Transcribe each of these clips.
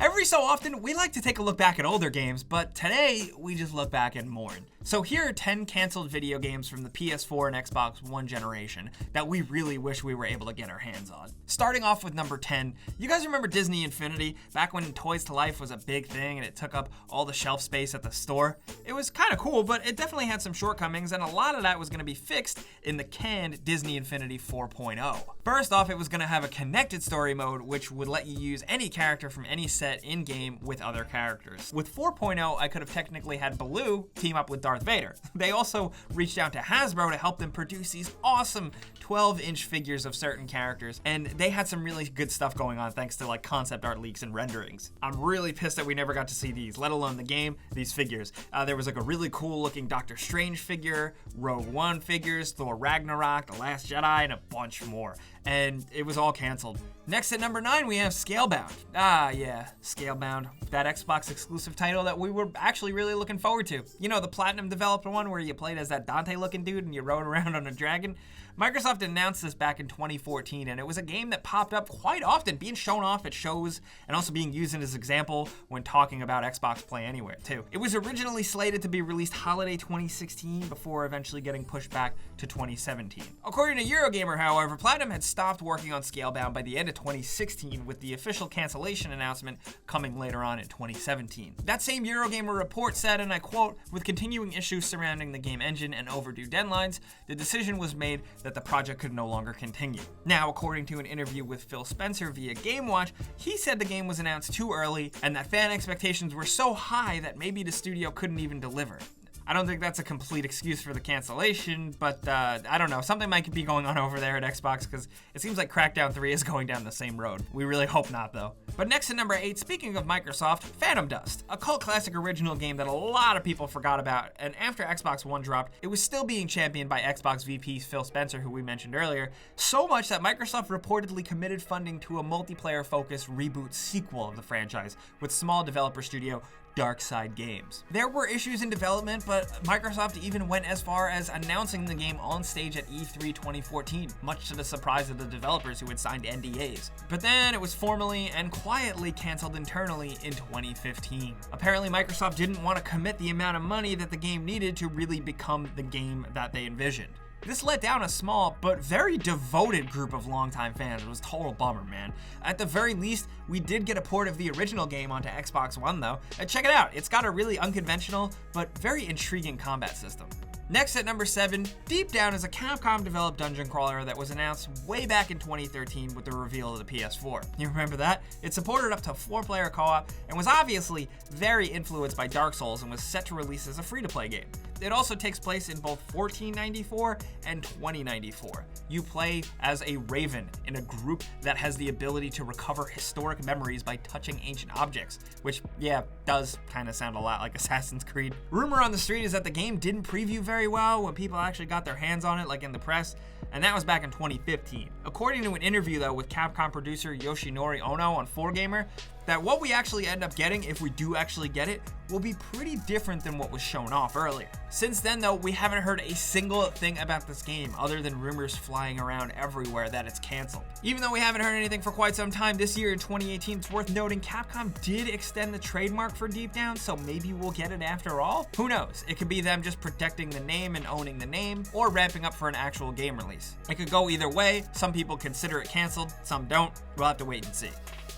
Every so often, we like to take a look back at older games, but today, we just look back and mourn. So here are 10 canceled video games from the PS4 and Xbox One generation that we really wish we were able to get our hands on. Starting off with number 10, you guys remember Disney Infinity, back when Toys to Life was a big thing and it took up all the shelf space at the store? It was kind of cool, but it definitely had some shortcomings, and a lot of that was going to be fixed in the canned Disney Infinity 4.0. First off, it was going to have a connected story mode, which would let you use any character from any set in-game with other characters. With 4.0, I could have technically had Baloo team up with Darth Vader. They also reached out to Hasbro to help them produce these awesome 12-inch figures of certain characters, and they had some really good stuff going on thanks to like concept art leaks and renderings. I'm really pissed that we never got to see these, let alone the game, these figures. There was like a really cool looking Doctor Strange figure, Rogue One figures, Thor Ragnarok, The Last Jedi, and a bunch more. And it was all canceled. Next at number 9, we have Scalebound. Ah, yeah, Scalebound. That Xbox exclusive title that we were actually really looking forward to. You know, the Platinum developed one where you played as that Dante-looking dude and you rode around on a dragon? Microsoft announced this back in 2014, and it was a game that popped up quite often, being shown off at shows and also being used as an example when talking about Xbox Play Anywhere, too. It was originally slated to be released holiday 2016 before eventually getting pushed back to 2017. According to Eurogamer, however, Platinum had stopped working on Scalebound by the end of 2016, with the official cancellation announcement coming later on in 2017. That same Eurogamer report said, and I quote, "With continuing issues surrounding the game engine and overdue deadlines, the decision was made that the project could no longer continue." Now, according to an interview with Phil Spencer via GameWatch, he said the game was announced too early and that fan expectations were so high that maybe the studio couldn't even deliver. I don't think that's a complete excuse for the cancellation, but I don't know. Something might be going on over there at Xbox because it seems like Crackdown 3 is going down the same road. We really hope not, though. But next at number 8, speaking of Microsoft, Phantom Dust, a cult classic original game that a lot of people forgot about, and after Xbox One dropped, it was still being championed by Xbox VP Phil Spencer, who we mentioned earlier, so much that Microsoft reportedly committed funding to a multiplayer-focused reboot sequel of the franchise with small developer studio Dark Side Games. There were issues in development, but Microsoft even went as far as announcing the game on stage at E3 2014, much to the surprise of the developers who had signed NDAs. But then it was formally and quietly canceled internally in 2015. Apparently, Microsoft didn't want to commit the amount of money that the game needed to really become the game that they envisioned. This let down a small but very devoted group of longtime fans. It was a total bummer, man. At the very least, we did get a port of the original game onto Xbox One, though. Check it out. It's got a really unconventional but very intriguing combat system. Next at number 7, Deep Down is a Capcom-developed dungeon crawler that was announced way back in 2013 with the reveal of the PS4. You remember that? It supported up to 4-player co-op and was obviously very influenced by Dark Souls and was set to release as a free-to-play game. It also takes place in both 1494 and 2094. You play as a raven in a group that has the ability to recover historic memories by touching ancient objects, which, yeah, does kind of sound a lot like Assassin's Creed. Rumor on the street is that the game didn't preview very well when people actually got their hands on it, like in the press, and that was back in 2015. According to an interview, though, with Capcom producer Yoshinori Ono on 4Gamer, that what we actually end up getting, if we do actually get it, will be pretty different than what was shown off earlier. Since then, though, we haven't heard a single thing about this game other than rumors flying around everywhere that it's canceled. Even though we haven't heard anything for quite some time, this year in 2018, it's worth noting Capcom did extend the trademark for Deep Down, so maybe we'll get it after all? Who knows? It could be them just protecting the name and owning the name, or ramping up for an actual game release. It could go either way. Some people consider it canceled, some don't. We'll have to wait and see.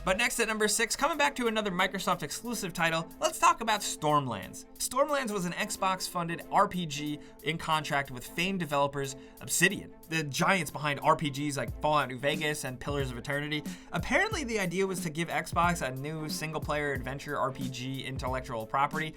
But next at number 6, coming back to another Microsoft exclusive title, let's talk about Stormlands. Stormlands was an Xbox-funded RPG in contract with famed developers Obsidian, the giants behind RPGs like Fallout New Vegas and Pillars of Eternity. Apparently, the idea was to give Xbox a new single-player adventure RPG intellectual property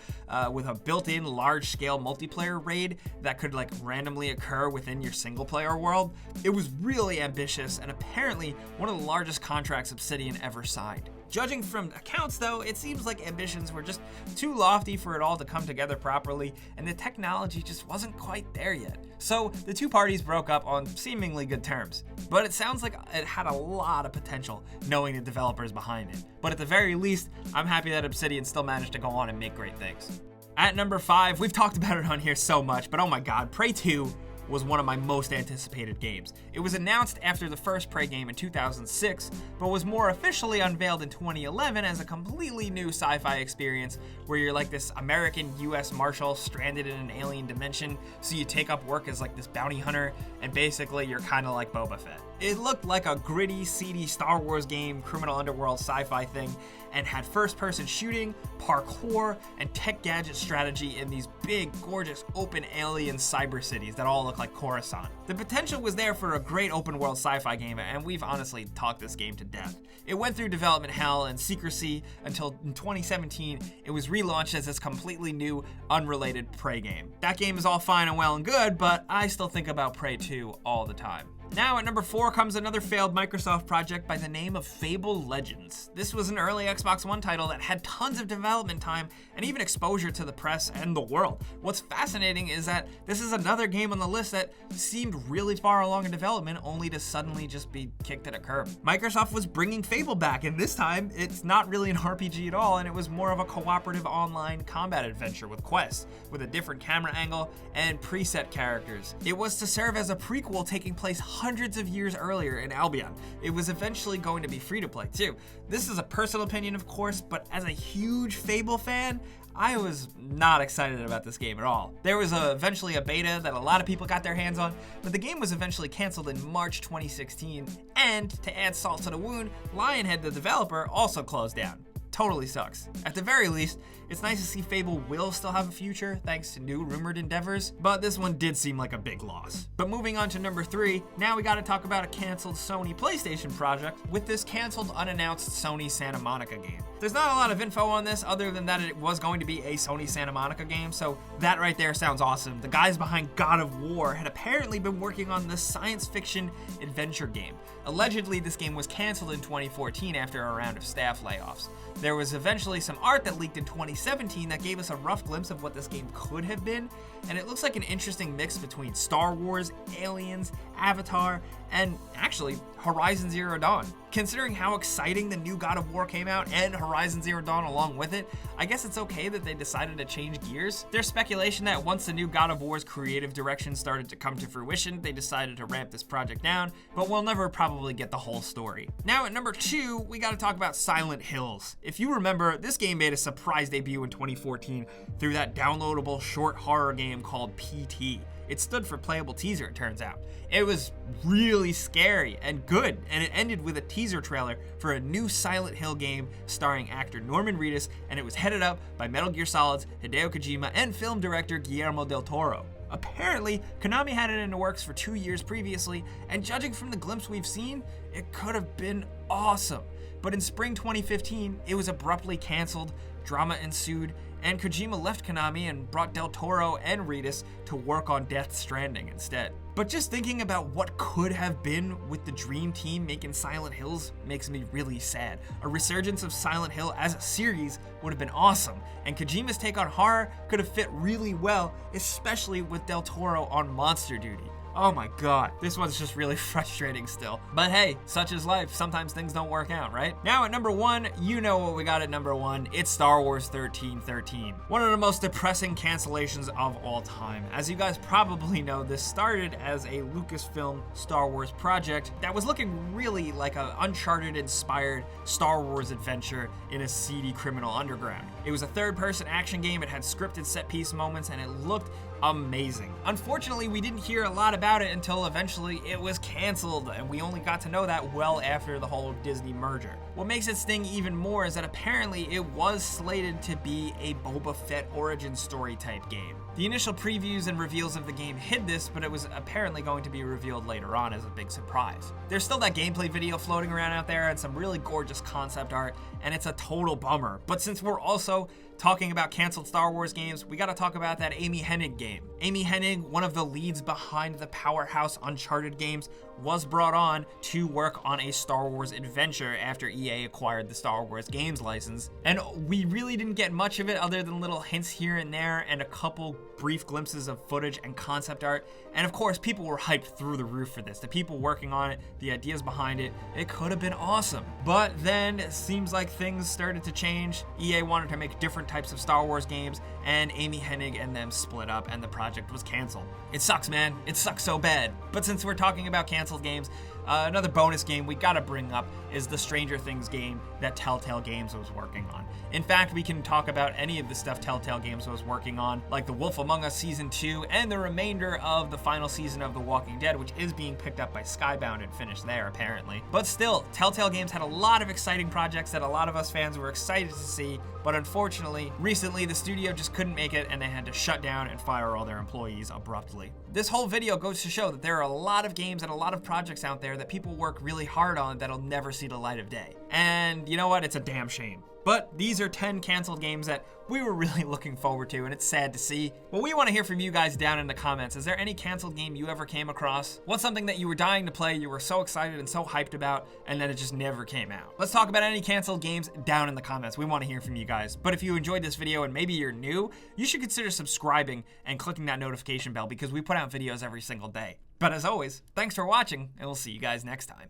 with a built-in large-scale multiplayer raid that could like randomly occur within your single-player world. It was really ambitious and apparently one of the largest contracts Obsidian ever signed. Judging from accounts, though, it seems like ambitions were just too lofty for it all to come together properly, and the technology just wasn't quite there yet. So the two parties broke up on seemingly good terms, but it sounds like it had a lot of potential knowing the developers behind it. But at the very least, I'm happy that Obsidian still managed to go on and make great things. At number 5, we've talked about it on here so much, but oh my god, Prey 2 was one of my most anticipated games. It was announced after the first Prey game in 2006, but was more officially unveiled in 2011 as a completely new sci-fi experience where you're like this American US Marshal stranded in an alien dimension, so you take up work as like this bounty hunter, and basically you're kind of like Boba Fett. It looked like a gritty, seedy Star Wars game, criminal underworld sci-fi thing, and had first-person shooting, parkour, and tech gadget strategy in these big, gorgeous, open alien cyber cities that all look like Coruscant. The potential was there for a great open-world sci-fi game, and we've honestly talked this game to death. It went through development hell and secrecy until in 2017, it was relaunched as this completely new, unrelated Prey game. That game is all fine and well and good, but I still think about Prey 2 all the time. Now at number 4 comes another failed Microsoft project by the name of Fable Legends. This was an early Xbox One title that had tons of development time and even exposure to the press and the world. What's fascinating is that this is another game on the list that seemed really far along in development only to suddenly just be kicked at a curb. Microsoft was bringing Fable back, and this time it's not really an RPG at all, and it was more of a cooperative online combat adventure with quests, with a different camera angle and preset characters. It was to serve as a prequel taking place hundreds of years earlier in Albion. It was eventually going to be free to play too. This is a personal opinion, of course, but as a huge Fable fan, I was not excited about this game at all. There was eventually a beta that a lot of people got their hands on, but the game was eventually canceled in March 2016, and to add salt to the wound, Lionhead, the developer, also closed down. Totally sucks. At the very least, it's nice to see Fable will still have a future thanks to new rumored endeavors, but this one did seem like a big loss. But moving on to number 3, now we gotta talk about a canceled Sony PlayStation project with this canceled unannounced Sony Santa Monica game. There's not a lot of info on this other than that it was going to be a Sony Santa Monica game, so that right there sounds awesome. The guys behind God of War had apparently been working on this science fiction adventure game. Allegedly, this game was canceled in 2014 after a round of staff layoffs. There was eventually some art that leaked in 2017 that gave us a rough glimpse of what this game could have been, and it looks like an interesting mix between Star Wars, Aliens, Avatar, and actually Horizon Zero Dawn. Considering how exciting the new God of War came out and Horizon Zero Dawn along with it, I guess it's okay that they decided to change gears. There's speculation that once the new God of War's creative direction started to come to fruition, they decided to ramp this project down, but we'll never probably get the whole story. Now at number 2, we gotta talk about Silent Hills. If you remember, this game made a surprise debut in 2014 through that downloadable short horror game called PT. It stood for playable teaser, it turns out. It was really scary and good, and it ended with a teaser trailer for a new Silent Hill game starring actor Norman Reedus, and it was headed up by Metal Gear Solid's Hideo Kojima and film director Guillermo del Toro. Apparently, Konami had it in the works for 2 years previously, and judging from the glimpse we've seen, it could have been awesome. But in spring 2015, it was abruptly canceled, drama ensued, and Kojima left Konami and brought Del Toro and Reedus to work on Death Stranding instead. But just thinking about what could have been with the dream team making Silent Hills makes me really sad. A resurgence of Silent Hill as a series would have been awesome, and Kojima's take on horror could have fit really well, especially with Del Toro on monster duty. Oh my god, this one's just really frustrating still. But hey, such is life. Sometimes things don't work out, right? Now at number 1, you know what we got at number 1. It's Star Wars 1313. One of the most depressing cancellations of all time. As you guys probably know, this started as a Lucasfilm Star Wars project that was looking really like an Uncharted-inspired Star Wars adventure in a seedy criminal underground. It was a third-person action game, it had scripted set-piece moments, and it looked amazing. Unfortunately, we didn't hear a lot about it until eventually it was canceled, and we only got to know that well after the whole Disney merger. What makes it sting even more is that apparently it was slated to be a Boba Fett origin story type game. The initial previews and reveals of the game hid this, but it was apparently going to be revealed later on as a big surprise. There's still that gameplay video floating around out there and some really gorgeous concept art, and it's a total bummer. But since we're also talking about canceled Star Wars games, we gotta talk about that Amy Hennig game. Amy Hennig, one of the leads behind the powerhouse Uncharted games, was brought on to work on a Star Wars adventure after EA acquired the Star Wars games license. And we really didn't get much of it other than little hints here and there and a couple brief glimpses of footage and concept art. And of course, people were hyped through the roof for this. The people working on it, the ideas behind it, it could have been awesome. But then it seems like things started to change. EA wanted to make different types of Star Wars games, and Amy Hennig and them split up and the project was canceled. It sucks, man. It sucks so bad. But since we're talking about canceled games, another bonus game we gotta bring up is the Stranger Things game that Telltale Games was working on. In fact, we can talk about any of the stuff Telltale Games was working on, like The Wolf Among Us Season 2 and the remainder of the final season of The Walking Dead, which is being picked up by Scalebound and finished there, apparently. But still, Telltale Games had a lot of exciting projects that a lot of us fans were excited to see, but unfortunately, recently the studio just couldn't make it and they had to shut down and fire all their employees abruptly. This whole video goes to show that there are a lot of games and a lot of projects out there that people work really hard on that'll never see the light of day. And you know what? It's a damn shame. But these are 10 canceled games that we were really looking forward to, and it's sad to see. But we want to hear from you guys down in the comments. Is there any canceled game you ever came across? What's something that you were dying to play, you were so excited and so hyped about, and then it just never came out? Let's talk about any canceled games down in the comments. We want to hear from you guys. But if you enjoyed this video and maybe you're new, you should consider subscribing and clicking that notification bell because we put out videos every single day. But as always, thanks for watching, and we'll see you guys next time.